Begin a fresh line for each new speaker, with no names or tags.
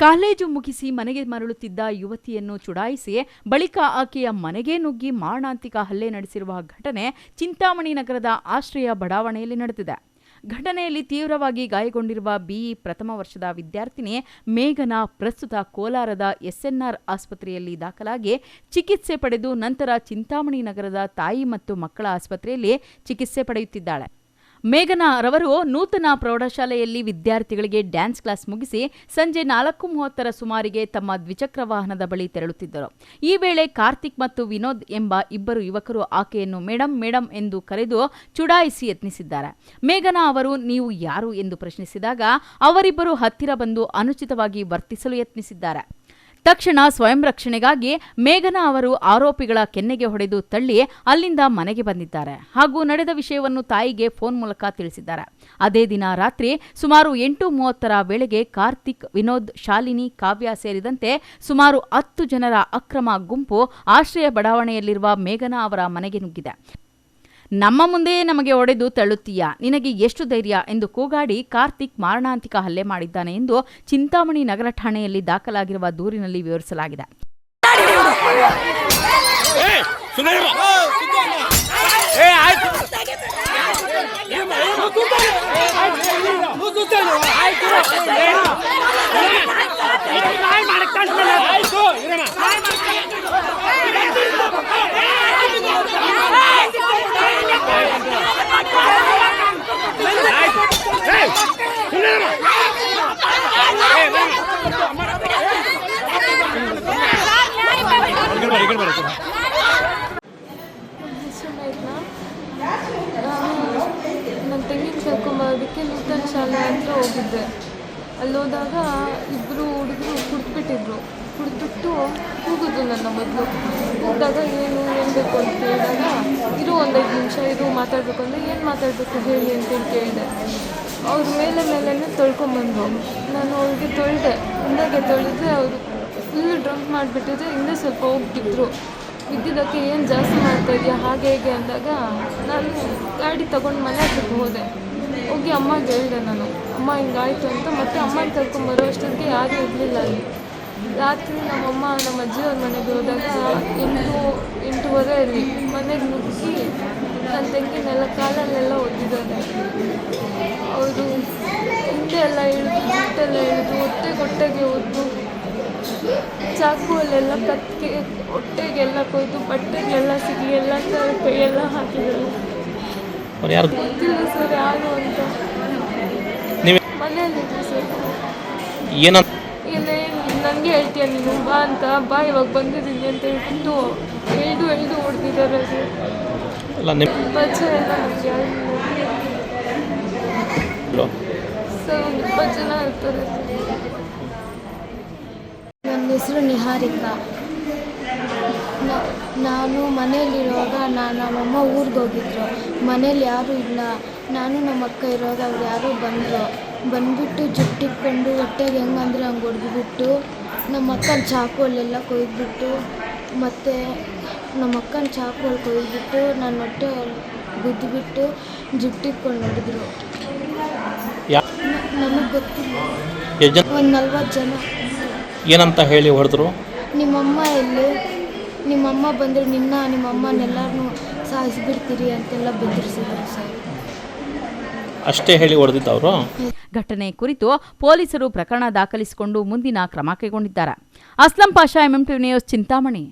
College ಮುಗಿಸಿ ಮನೆಗೆ ಮರಳುತ್ತಿದ್ದ ಯುವತಿಯನ್ನು ಚುಡಾಯಿಸಿ ಬಳಿಕ ಆಕೆಯ ಮನೆಗೆ ನುಗ್ಗಿ ಮಾರಣಾಂತಿಕ ಹಲ್ಲೆ ನಡೆಸಿರುವ ಘಟನೆ ಚಿಂತಾಮಣಿ ನಗರದ ಆಶ್ರಯ ಬಡಾವಣೆಯಲ್ಲಿ ನಡೆದಿದೆ. ಘಟನೆಯಲ್ಲಿ ತೀವ್ರವಾಗಿ ಗಾಯಗೊಂಡಿರುವ ಬಿಇ ಪ್ರಥಮ ವರ್ಷದ ವಿದ್ಯಾರ್ಥಿನಿ ಮೇಘನಾ ಪ್ರಸ್ತುತ ಕೋಲಾರದ ಎಸ್ಎನ್ಆರ್ ಆಸ್ಪತ್ರೆಯಲ್ಲಿ ದಾಖಲಾಗಿ ಚಿಕಿತ್ಸೆ ಪಡೆದು ನಂತರ ಚಿಂತಾಮಣಿ ನಗರದ ತಾಯಿ ಮತ್ತು ಮಕ್ಕಳ ಆಸ್ಪತ್ರೆಯಲ್ಲಿ ಚಿಕಿತ್ಸೆ ಪಡೆಯುತ್ತಿದ್ದಾಳೆ. ಮೇಘನಾ ರವರು ನೂತನ ಪ್ರೌಢಶಾಲೆಯಲ್ಲಿ ವಿದ್ಯಾರ್ಥಿಗಳಿಗೆ ಡ್ಯಾನ್ಸ್ ಕ್ಲಾಸ್ ಮುಗಿಸಿ ಸಂಜೆ 4:30 ಸುಮಾರಿಗೆ ತಮ್ಮ ದ್ವಿಚಕ್ರ ವಾಹನದ ಬಳಿ ತೆರಳುತ್ತಿದ್ದರು. ಈ ವೇಳೆ ಕಾರ್ತಿಕ್ ಮತ್ತು ವಿನೋದ್ ಎಂಬ ಇಬ್ಬರು ಯುವಕರು ಆಕೆಯನ್ನು ಮೇಡಂ ಮೇಡಂ ಎಂದು ಕರೆದು ಚುಡಾಯಿಸಿ ಯತ್ನಿಸಿದ್ದಾರೆ. ಮೇಘನಾ ಅವರು ನೀವು ಯಾರು ಎಂದು ಪ್ರಶ್ನಿಸಿದಾಗ ಅವರಿಬ್ಬರು ಹತ್ತಿರ ಬಂದು ಅನುಚಿತವಾಗಿ ವರ್ತಿಸಲು ಯತ್ನಿಸಿದ್ದಾರೆ. ತಕ್ಷಣ ಸ್ವಯಂ ರಕ್ಷಣೆಗಾಗಿ ಮೇಘನಾ ಅವರು ಆರೋಪಿಗಳ ಕೆನ್ನೆಗೆ ಹೊಡೆದು ತಳ್ಳಿ ಅಲ್ಲಿಂದ ಮನೆಗೆ ಬಂದಿದ್ದಾರೆ ಹಾಗೂ ನಡೆದ ವಿಷಯವನ್ನು ತಾಯಿಗೆ ಫೋನ್ ಮೂಲಕ ತಿಳಿಸಿದ್ದಾರೆ. ಅದೇ ದಿನ ರಾತ್ರಿ ಸುಮಾರು 8:30 ವೇಳೆಗೆ ಕಾರ್ತಿಕ್, ವಿನೋದ್, ಶಾಲಿನಿ, ಕಾವ್ಯ ಸೇರಿದಂತೆ ಸುಮಾರು 10 ಜನರ ಅಕ್ರಮ ಗುಂಪು ಆಶ್ರಯ ಬಡಾವಣೆಯಲ್ಲಿರುವ ಮೇಘನಾ ಅವರ ಮನೆಗೆ ನುಗ್ಗಿದೆ. ನಮ್ಮ ಮುಂದೆಯೇ ನಮಗೆ ಹೊಡೆದು ತಳ್ಳುತ್ತೀಯಾ, ನಿನಗೆ ಎಷ್ಟು ಧೈರ್ಯ ಎಂದು ಕೂಗಾಡಿ ಕಾರ್ತಿಕ್ ಮಾರಣಾಂತಿಕ ಹಲ್ಲೆ ಮಾಡಿದ್ದಾನೆ ಎಂದು ಚಿಂತಾಮಣಿ ನಗರ ಠಾಣೆಯಲ್ಲಿ ದಾಖಲಾಗಿರುವ ದೂರಿನಲ್ಲಿ ವಿವರಿಸಲಾಗಿದೆ.
ನನ್ನ ತಂಗಿನ ಕರ್ಕೊಂಬರೋದಕ್ಕೆ ನೂತನ ಶಾಲೆ ಹತ್ರ ಹೋಗಿದ್ದೆ. ಅಲ್ಲೋದಾಗ ಇಬ್ಬರು ಹುಡುಗರು ಕುಡಿದ್ಬಿಟ್ಟಿದ್ರು. ಕುಡಿದ್ಬಿಟ್ಟು ಕೂಗಿದ್ರು ನನ್ನ ಮೊದಲು. ಕೂಗಿದಾಗ ಏನು ಬೇಕು ಅಂತ ಹೇಳಿದಾಗ ಇರು 1-5 ನಿಮಿಷ ಇರು ಮಾತಾಡಬೇಕು ಅಂದರೆ ಏನು ಮಾತಾಡಬೇಕು ಹೇಳಿ ಅಂತೇಳಿ ಕೇಳಿದೆ. ಅವ್ರ ಮೇಲೇ ತೊಳ್ಕೊಂಬಂದರು. ನಾನು ಅವ್ರಿಗೆ ತೊಳೆದೆ. ಮುಂದಾಗೆ ತೊಳೆದ್ರೆ ಅವರು ಫುಲ್ಲು ಡ್ರಂಪ್ ಮಾಡಿಬಿಟ್ಟಿದ್ರೆ ಹಿಂದೆ ಸ್ವಲ್ಪ ಹೋಗ್ತಿದ್ರು. ಬಿದ್ದಿದ್ದಕ್ಕೆ ಏನು ಜಾಸ್ತಿ ಮಾಡ್ತಾ ಇದೆಯಾ ಹಾಗೆ ಹೇಗೆ ಅಂದಾಗ ನಾನು ಗಾಡಿ ತೊಗೊಂಡು ಮನೆ ಹತ್ರಕ್ಕೆ ಹೋದೆ. ಹೋಗಿ ಅಮ್ಮಗೆ ಹೇಳಿದೆ ನಾನು, ಅಮ್ಮ ಹಿಂಗಾಯ್ತು ಅಂತ. ಮತ್ತು ಅಮ್ಮನ ಕರ್ಕೊಂಬರೋ ಅಷ್ಟೊತ್ತಿಗೆ ಯಾರೂ ಇರಲಿಲ್ಲ ಅಲ್ಲಿ. ರಾತ್ರಿ ನಮ್ಮ ಅಜ್ಜಿಯವ್ರ ಮನೆಗೆ ಹೋದಾಗ 8-8:30 ಮನೆಗೆ ನುಗ್ಗಿ ನನ್ನ ತಂಗಿನೆಲ್ಲ ಕಾಲಲ್ಲೆಲ್ಲ ಒದ್ದಿದ್ದಾರೆ. ಅವರು ಹಿಂದೆ ಎಲ್ಲ ಇಳಿದು ಜುಟ್ಟೆಲ್ಲ ಇಳಿದು ಹೊಟ್ಟೆಗೆ ಒದ್ದು ಚಾಕುವಲ್ಲೆಲ್ಲ ಕತ್ತಿಗೆ ಹೊಟ್ಟೆಗೆಲ್ಲ ಕೊಯ್ದು ಬಟ್ಟೆಗೆಲ್ಲ ಸಿಗಿ ಎಲ್ಲ ಕೈಯೆಲ್ಲ ಹಾಕಿದರು. ಗೊತ್ತಿಲ್ಲ ಸರ್ ಯಾರು ಅಂತ. ಮನೆಯಲ್ಲಿದ್ದರು ಸರ್. ಏನೇ ನನಗೆ ಹೇಳ್ತೀಯ ನೀನು ಬಾ ಅಂತ, ಬಾ ಇವಾಗ ಬಂದಿದ್ದೀನಿ ಅಂತ ಹೇಳ್ಬಿಟ್ಟು ಎಳ್ದು ಹೊಡೆದಿದ್ದಾರೆ ಸರ್. ಬಚ್ಚ ಎಲ್ಲ ನನಗೆ ಯಾರು ಸರ್, ಒಂದು 20 ಜನ ಇರ್ತಾರೆ ಸರ್.
ನನ್ನ ಹೆಸರು ನಿಹಾರಿಕಾ. ನಾನು ಮನೆಯಲ್ಲಿರುವಾಗ ನಮ್ಮಮ್ಮ ಊರಿಗೆ ಹೋಗಿದ್ರು. ಮನೇಲಿ ಯಾರೂ ಇಲ್ಲ. ನಾನು ನಮ್ಮ ಅಕ್ಕ ಇರುವಾಗ ಅವ್ರು ಯಾರೋ ಬಂದುಬಿಟ್ಟು ಜುಟ್ಟಿಟ್ಕೊಂಡು ಹೊಟ್ಟೆಗೆ ಹೆಂಗಂದ್ರೆ ಹಂಗೆ ಹೊಡೆದ್ಬಿಟ್ಟು ನಮ್ಮ ಅಕ್ಕನ ಚಾಕುವಲ್ಲೆಲ್ಲ ಕೊಯ್ದುಬಿಟ್ಟು ಮತ್ತು ನಮ್ಮ ಅಕ್ಕನ ಚಾಕುವಲ್ಲಿ ಕೊಯ್ದುಬಿಟ್ಟು ನನ್ನ ಹೊಟ್ಟೆ ಗುದ್ದುಬಿಟ್ಟು ಜುಟ್ಟಿಟ್ಕೊಂಡು ಹೊಡೆದ್ರು. ನನಗೆ ಗೊತ್ತಿಲ್ಲ. ಒಂದು 40 ಜನ.
ಏನಂತ ಹೇಳಿ ಹೊಡೆದ್ರು?
ನಿಮ್ಮಮ್ಮ ಎಲ್ಲಿ, ನಿಮ್ಮಮ್ಮ ಬಂದರೆ ನಿಮ್ಮಮ್ಮನೆಲ್ಲರನ್ನೂ ಸಾಯಿಸಿಬಿಡ್ತೀರಿ ಅಂತೆಲ್ಲ ಬೆದರಿಸಿದ್ರು ಸರ್.
ಅಷ್ಟೇ ಹೇಳಿ ಹೊಡೆದಿದ್ದವರು.
ಘಟನೆ ಕುರಿತು ಪೊಲೀಸರು ಪ್ರಕರಣ ದಾಖಲಿಸಿಕೊಂಡು ಮುಂದಿನ ಕ್ರಮ ಕೈಗೊಂಡಿದ್ದಾರೆ. Aslam Pasha, MMTV news, Chintamani.